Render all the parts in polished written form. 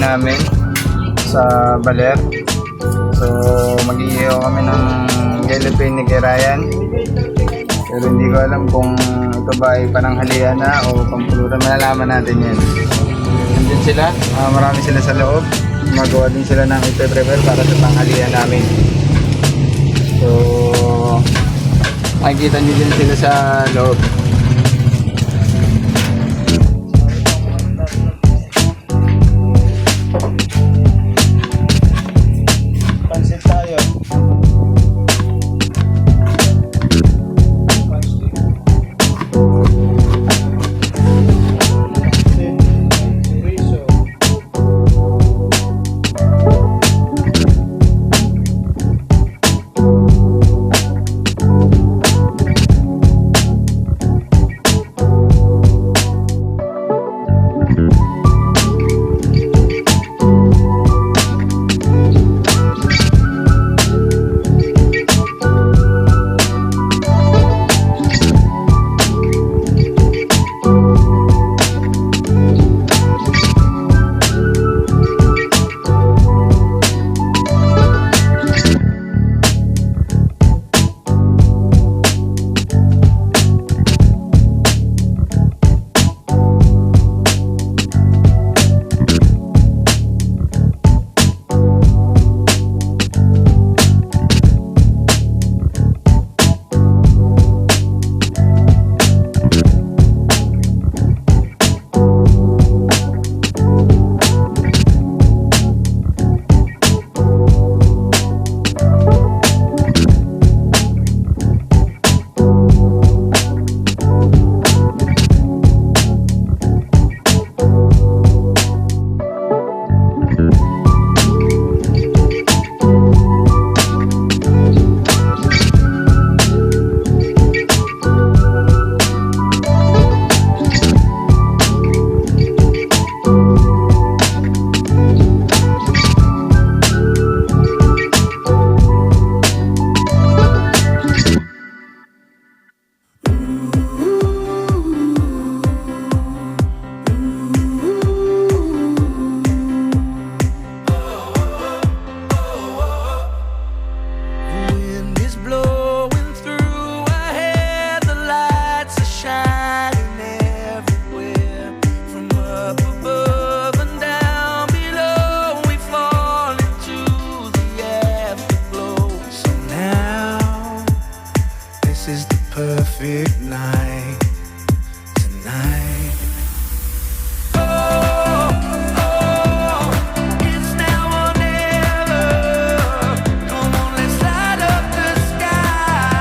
namin sa Baler. So mag-iihaw kami ng yellow pin ni Ryan. Pero hindi ko alam kung ito ba ay pananghalian na o pampulutan. Malalaman natin yan. Nandun sila, marami sila sa loob. Magawa din sila ng ipe-prepare para sa panghalian namin. So makikita nyo din sila sa loob. Pansit tayo. Perfect night tonight. It's now or never. Come on, let's light up the sky.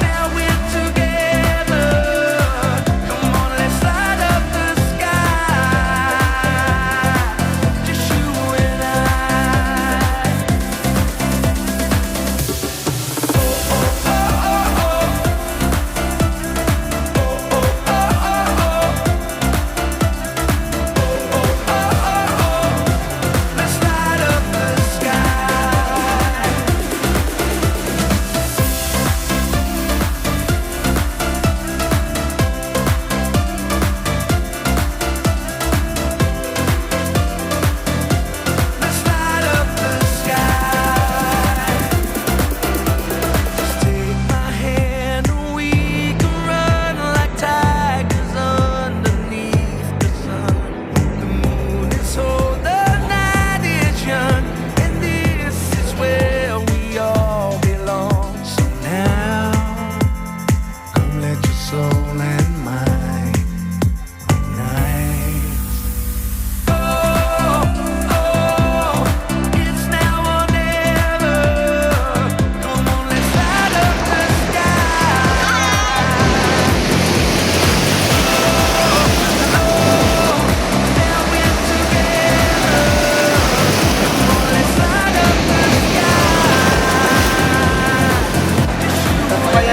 Now we're together. Come on, let's light up the sky. Just you and I.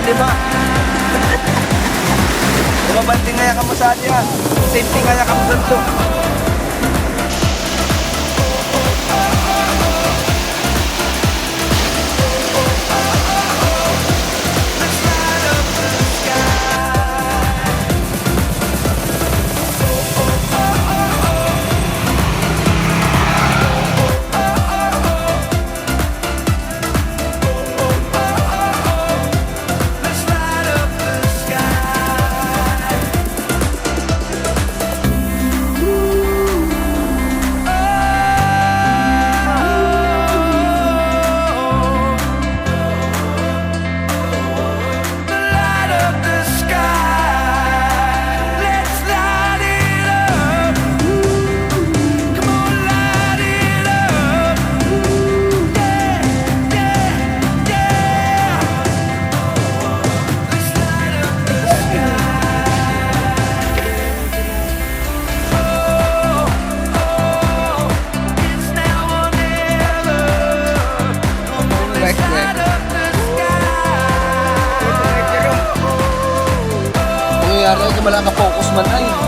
Diba? Bumabanting nga ka mo sa atin yan. Safety nga ka mo sa ito. wala ka focus man ay.